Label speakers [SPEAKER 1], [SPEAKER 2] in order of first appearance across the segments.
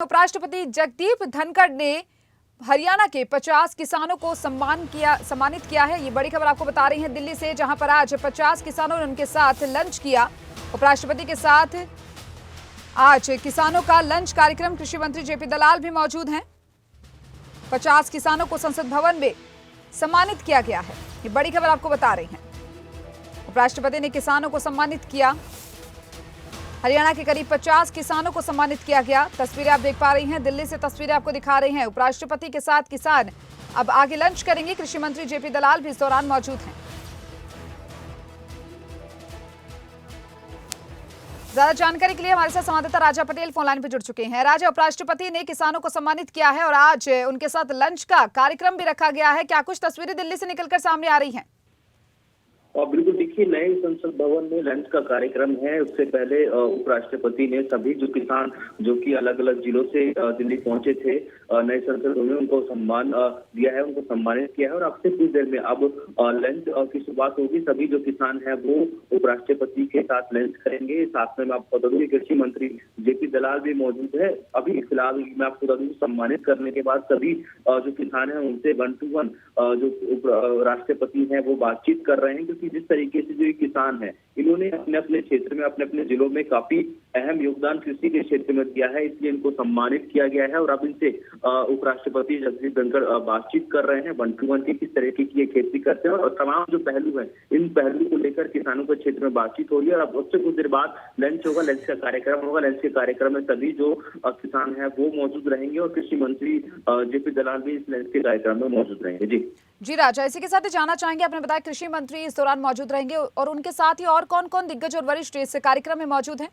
[SPEAKER 1] उपराष्ट्रपति जगदीप धनखड़ ने हरियाणा के 50 किसानों को सम्मानित किया है। ये बड़ी खबर आपको बता रही है दिल्ली से, जहां पर आज 50 किसानों ने उनके साथ लंच किया। उपराष्ट्रपति के साथ आज किसानों का लंच कार्यक्रम, कृषि मंत्री जेपी दलाल भी मौजूद हैं। 50 किसानों को संसद भवन में सम्मानित किया गया है। ये बड़ी खबर आपको बता रही है। उपराष्ट्रपति ने किसानों को सम्मानित किया। हरियाणा के करीब 50 किसानों को सम्मानित किया गया। तस्वीरें आप देख पा रही हैं, दिल्ली से तस्वीरें आपको दिखा रही हैं। उपराष्ट्रपति के साथ किसान अब आगे लंच करेंगे। कृषि मंत्री जेपी दलाल भी इस दौरान मौजूद हैं। ज्यादा जानकारी के लिए हमारे साथ संवाददाता राजा पटेल फोन लाइन पर जुड़ चुके हैं। राजा, उपराष्ट्रपति ने किसानों को सम्मानित किया है और आज उनके साथ लंच का कार्यक्रम भी रखा गया है। क्या कुछ तस्वीरें दिल्ली से निकलकर सामने आ रही हैं?
[SPEAKER 2] बिल्कुल, देखिए, नए संसद भवन में लंच का कार्यक्रम है। उससे पहले उपराष्ट्रपति ने सभी जो किसान जो कि अलग अलग जिलों से दिल्ली पहुंचे थे नए संसद भवन में, उनको सम्मान दिया है, उनको सम्मानित किया है। और अब से कुछ देर में अब लंच की शुरुआत होगी। सभी जो किसान हैं वो उपराष्ट्रपति के साथ लंच करेंगे। साथ में मैं आपको बता दूं, कृषि मंत्री जेपी दलाल भी मौजूद है। अभी फिलहाल मैं आपको बता दूं, सम्मानित करने के बाद सभी जो किसान हैं उनसे 1 to 1 जो राष्ट्रपति हैं वो बातचीत कर रहे हैं, क्योंकि जिस तरीके से जो ये किसान है, इन्होंने अपने अपने क्षेत्र में, अपने अपने जिलों में काफी अहम योगदान कृषि के क्षेत्र में दिया है, इसलिए इनको सम्मानित किया गया है। और अब इनसे उपराष्ट्रपति जगदीप धनखड़ बातचीत कर रहे हैं 1 to 1 की, किस तरीके की ये खेती करते हैं और तमाम जो पहलू हैं, इन पहलू को लेकर किसानों के क्षेत्र में बातचीत हो रही है। और अब उससे कुछ देर बाद लंच होगा, लंच का कार्यक्रम होगा। लंच के कार्यक्रम में सभी जो किसान है वो मौजूद रहेंगे और कृषि मंत्री जेपी दलाल भी इस लंच के कार्यक्रम में मौजूद रहेंगे।
[SPEAKER 1] जी राजा, इसी के साथ ही जानना चाहेंगे, आपने बताया कृषि मंत्री इस दौरान मौजूद रहेंगे और उनके साथ ही और कौन कौन दिग्गज और वरिष्ठ इस कार्यक्रम में मौजूद हैं?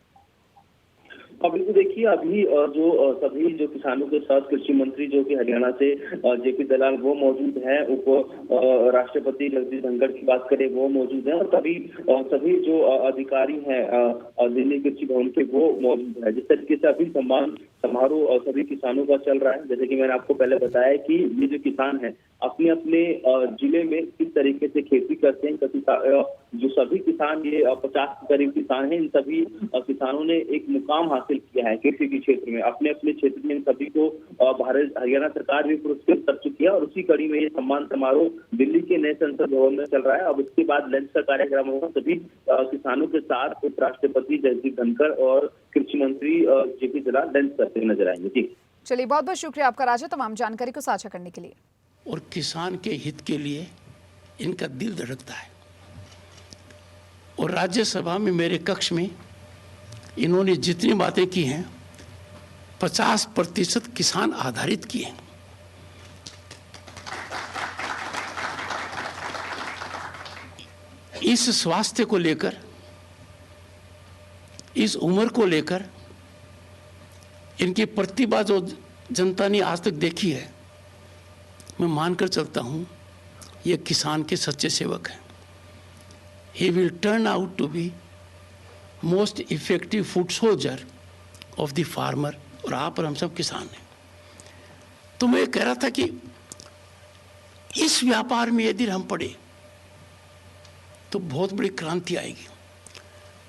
[SPEAKER 2] बिल्कुल, देखिए, अभी जो सभी जो किसानों के साथ कृषि मंत्री जो कि हरियाणा से जेपी दलाल वो मौजूद हैं। उप राष्ट्रपति जगदीप धनखड़ की बात करें वो मौजूद हैं और सभी जो अधिकारी हैं दिल्ली कृषि भवन के वो मौजूद है। जिस तरीके से अभी सम्मान समारोह सभी किसानों का चल रहा है, जैसे कि मैंने आपको पहले बताया कि ये जो किसान है अपने अपने जिले में किस तरीके से खेती करते हैं। जो सभी किसान, ये 50 के करीब किसान हैं, इन सभी किसानों ने एक मुकाम हासिल किया है कृषि के क्षेत्र में। अपने अपने क्षेत्र में इन सभी को हरियाणा सरकार भी पुरस्कृत कर चुकी है और उसी कड़ी में ये सम्मान समारोह दिल्ली के नए संसद भवन में चल रहा है। अब उसके बाद लंच का कार्यक्रम होगा। सभी किसानों के साथ उपराष्ट्रपति जगदीप धनखड़ और कृषि मंत्री जेपी दलाल लंच करते नजर आएंगे। जी
[SPEAKER 1] चलिए, बहुत बहुत शुक्रिया आपका राजा, तमाम जानकारी को साझा करने के लिए।
[SPEAKER 3] और किसान के हित के लिए इनका दिल धड़कता है। और राज्यसभा में मेरे कक्ष में इन्होंने जितनी बातें की हैं 50% किसान आधारित की हैं। इस स्वास्थ्य को लेकर, इस उम्र को लेकर इनकी प्रतिभा जो जनता ने आज तक देखी है, मैं मानकर चलता हूं ये किसान के सच्चे सेवक हैं। He will turn out to be most effective foot soldier of the farmer। और आप और हम सब किसान हैं। तो मैं कह रहा था कि इस व्यापार में यदि हम पड़े तो बहुत बड़ी क्रांति आएगी।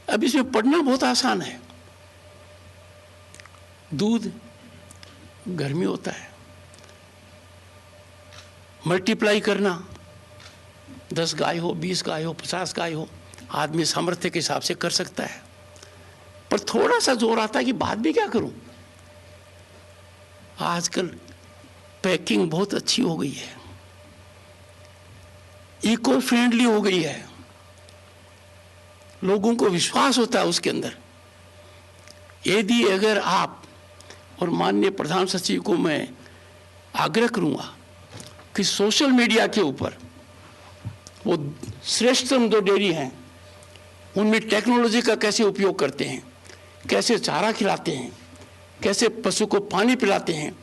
[SPEAKER 3] अब इसमें पढ़ना बहुत आसान है। दूध घर में होता है, मल्टीप्लाई करना 10 गाय हो, 20 गाय हो, 50 गाय हो, आदमी सामर्थ्य के हिसाब से कर सकता है। पर थोड़ा सा जोर आता है कि बाद में क्या करूं। आजकल पैकिंग बहुत अच्छी हो गई है, इको फ्रेंडली हो गई है, लोगों को विश्वास होता है उसके अंदर। यदि अगर आप और माननीय प्रधान सचिव को मैं आग्रह करूंगा कि सोशल मीडिया के ऊपर वो श्रेष्ठतम जो डेयरी हैं उनमें टेक्नोलॉजी का कैसे उपयोग करते हैं, कैसे चारा खिलाते हैं, कैसे पशु को पानी पिलाते हैं,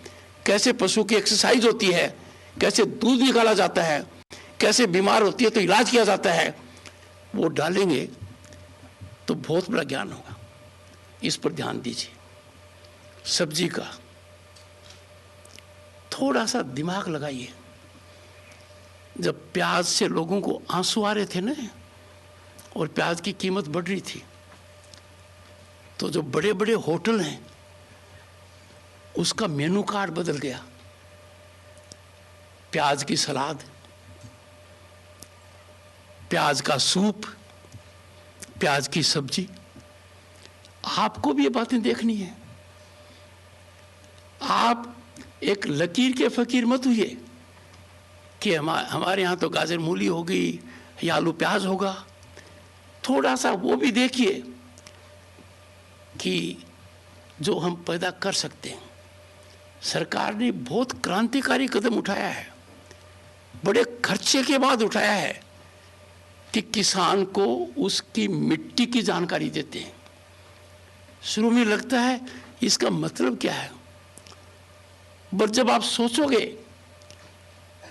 [SPEAKER 3] कैसे पशु की एक्सरसाइज होती है, कैसे दूध निकाला जाता है, कैसे बीमार होती है तो इलाज किया जाता है, वो डालेंगे तो बहुत बड़ा ज्ञान होगा। इस पर ध्यान दीजिए। सब्जी का थोड़ा सा दिमाग लगाइए। जब प्याज से लोगों को आंसू आ रहे थे ना और प्याज की कीमत बढ़ रही थी, तो जो बड़े बड़े होटल हैं उसका मेनू कार्ड बदल गया। प्याज की सलाद, प्याज का सूप, प्याज की सब्जी। आपको भी ये बातें देखनी है। आप एक लकीर के फकीर मत हुइए कि हमारे यहाँ तो गाजर मूली होगी या आलू प्याज होगा। थोड़ा सा वो भी देखिए कि जो हम पैदा कर सकते हैं। सरकार ने बहुत क्रांतिकारी कदम उठाया है, बड़े खर्चे के बाद उठाया है कि किसान को उसकी मिट्टी की जानकारी देते हैं। शुरू में लगता है इसका मतलब क्या है, पर जब आप सोचोगे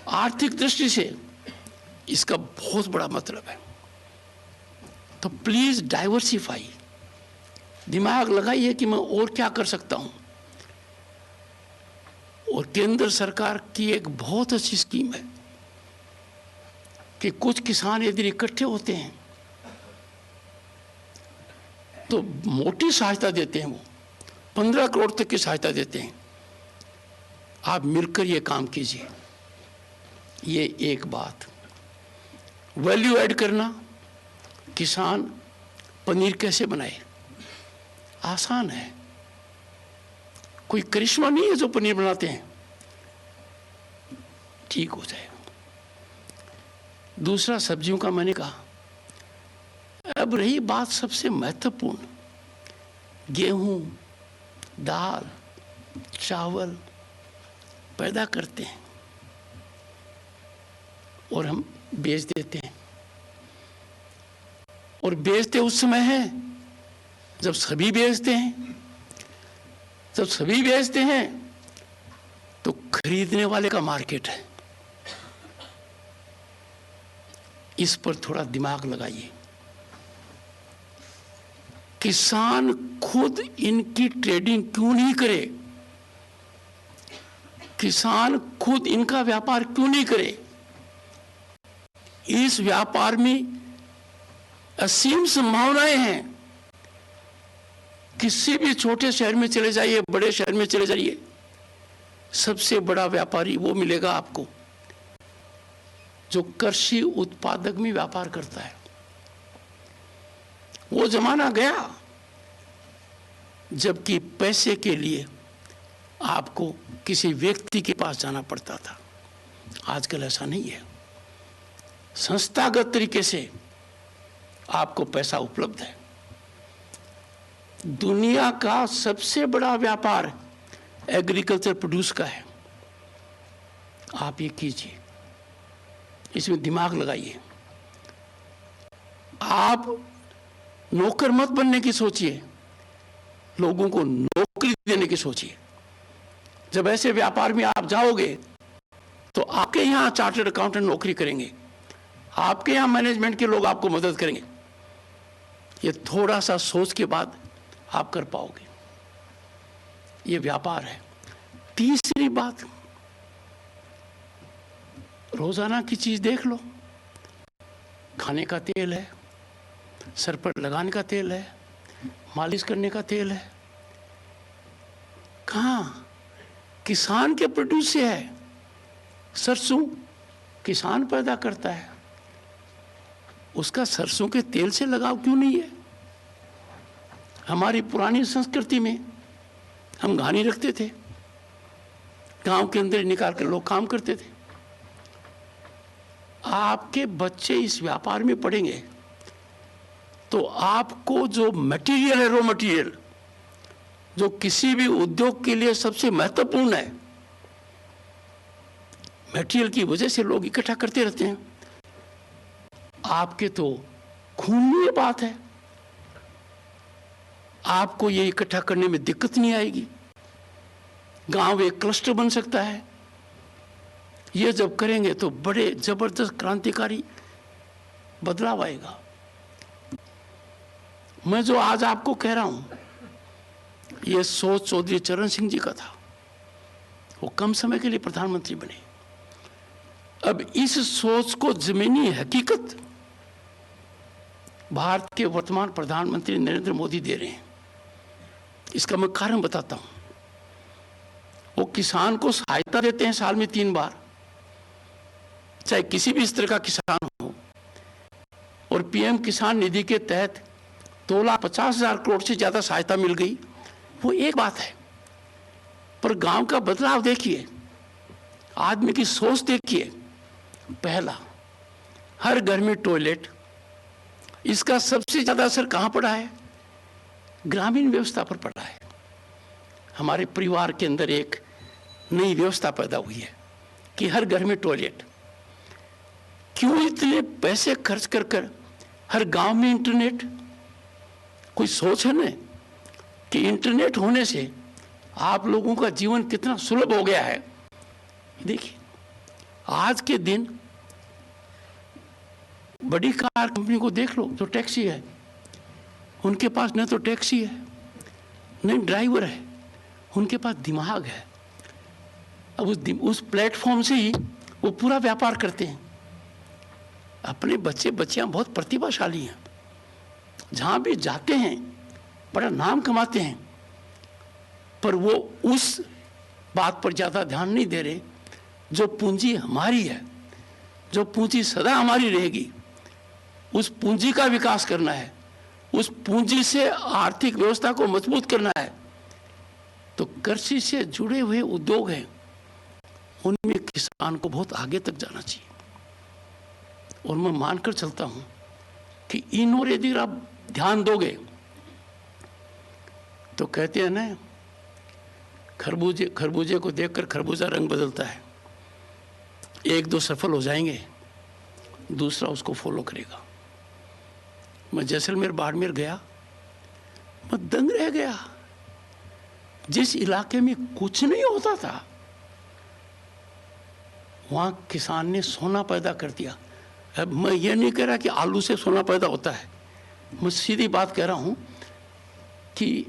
[SPEAKER 3] आर्थिक दृष्टि से इसका बहुत बड़ा मतलब है। तो प्लीज डाइवर्सिफाई, दिमाग लगाइए कि मैं और क्या कर सकता हूं। और केंद्र सरकार की एक बहुत अच्छी स्कीम है कि कुछ किसान यदि इकट्ठे होते हैं तो मोटी सहायता देते हैं। वो 15 करोड़ तक की सहायता देते हैं। आप मिलकर ये काम कीजिए। ये एक बात। वैल्यू ऐड करना, किसान पनीर कैसे बनाए, आसान है, कोई करिश्मा नहीं है जो पनीर बनाते हैं, ठीक हो जाएगा। दूसरा, सब्जियों का मैंने कहा। अब रही बात सबसे महत्वपूर्ण, गेहूं, दाल, चावल पैदा करते हैं और हम बेच देते हैं। और बेचते उस समय है जब सभी बेचते हैं। जब सभी बेचते हैं तो खरीदने वाले का मार्केट है। इस पर थोड़ा दिमाग लगाइए। किसान खुद इनकी ट्रेडिंग क्यों नहीं करे? किसान खुद इनका व्यापार क्यों नहीं करे? इस व्यापार में असीम संभावनाएं हैं। किसी भी छोटे शहर में चले जाइए, बड़े शहर में चले जाइए, सबसे बड़ा व्यापारी वो मिलेगा आपको जो कृषि उत्पादक में व्यापार करता है। वो जमाना गया जबकि पैसे के लिए आपको किसी व्यक्ति के पास जाना पड़ता था। आजकल ऐसा नहीं है। संस्थागत तरीके से आपको पैसा उपलब्ध है। दुनिया का सबसे बड़ा व्यापार एग्रीकल्चर प्रोड्यूस का है। आप ये कीजिए, इसमें दिमाग लगाइए। आप नौकर मत बनने की सोचिए, लोगों को नौकरी देने की सोचिए। जब ऐसे व्यापार में आप जाओगे तो आपके यहां चार्टर्ड अकाउंटेंट नौकरी करेंगे, आपके यहां मैनेजमेंट के लोग आपको मदद करेंगे। ये थोड़ा सा सोच के बाद आप कर पाओगे। ये व्यापार है। तीसरी बात, रोजाना की चीज देख लो। खाने का तेल है, सर पर लगाने का तेल है, मालिश करने का तेल है। कहाँ? किसान के प्रोड्यूस से है। सरसों किसान पैदा करता है, उसका सरसों के तेल से लगाव क्यों नहीं है? हमारी पुरानी संस्कृति में हम घानी रखते थे, गांव के अंदर निकाल कर लोग काम करते थे। आपके बच्चे इस व्यापार में पढ़ेंगे तो आपको जो मटेरियल है, रॉ मटेरियल, जो किसी भी उद्योग के लिए सबसे महत्वपूर्ण है, मटेरियल की वजह से लोग इकट्ठा करते रहते हैं। आपके तो खून में ये बात है, आपको ये इकट्ठा करने में दिक्कत नहीं आएगी। गांव एक क्लस्टर बन सकता है। ये जब करेंगे तो बड़े जबरदस्त क्रांतिकारी बदलाव आएगा। मैं जो आज आपको कह रहा हूं, ये सोच चौधरी चरण सिंह जी का था। वो कम समय के लिए प्रधानमंत्री बने। अब इस सोच को जमीनी हकीकत भारत के वर्तमान प्रधानमंत्री नरेंद्र मोदी दे रहे हैं। इसका मैं कारण बताता हूं। किसान को सहायता देते हैं साल में 3 बार, चाहे किसी भी स्तर का किसान हो, और पीएम किसान निधि के तहत 2,50,000 करोड़ से ज्यादा सहायता मिल गई, वो एक बात है। पर गांव का बदलाव देखिए, आदमी की सोच देखिए। पहला, हर घर में टॉयलेट। इसका सबसे ज्यादा असर कहां पड़ा है? ग्रामीण व्यवस्था पर पड़ा है। हमारे परिवार के अंदर एक नई व्यवस्था पैदा हुई है कि हर घर में टॉयलेट। क्यों इतने पैसे खर्च कर कर हर गांव में इंटरनेट? कोई सोच है ना कि इंटरनेट होने से आप लोगों का जीवन कितना सुलभ हो गया है। देखिए, आज के दिन बड़ी कार कंपनी को देख लो, जो टैक्सी है, उनके पास न तो टैक्सी है न ड्राइवर है, उनके पास दिमाग है। अब उस प्लेटफॉर्म से ही वो पूरा व्यापार करते हैं। अपने बच्चे बच्चियां बहुत प्रतिभाशाली हैं, जहां भी जाते हैं बड़ा नाम कमाते हैं, पर वो उस बात पर ज्यादा ध्यान नहीं दे रहे जो पूंजी हमारी है, जो पूंजी सदा हमारी रहेगी। उस पूंजी का विकास करना है, उस पूंजी से आर्थिक व्यवस्था को मजबूत करना है। तो कृषि से जुड़े हुए उद्योग हैं, उनमें किसान को बहुत आगे तक जाना चाहिए। और मैं मानकर चलता हूं कि इन और यदि आप ध्यान दोगे तो कहते हैं ना, खरबूजे को देखकर खरबूजा रंग बदलता है। 1-2 सफल हो जाएंगे, दूसरा उसको फॉलो करेगा। मैं जैसलमेर बाड़मेर गया, मैं दंग रह गया। जिस इलाके में कुछ नहीं होता था, वहां किसान ने सोना पैदा कर दिया। अब मैं ये नहीं कह रहा कि आलू से सोना पैदा होता है, मैं सीधी बात कह रहा हूं कि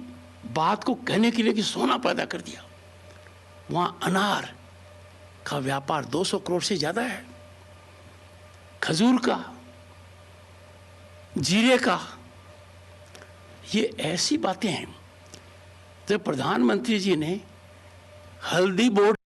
[SPEAKER 3] बात को कहने के लिए कि सोना पैदा कर दिया। वहां अनार का व्यापार 200 करोड़ से ज्यादा है, खजूर का, जीरे का। ये ऐसी बातें हैं। जब प्रधानमंत्री जी ने हल्दी बोर्ड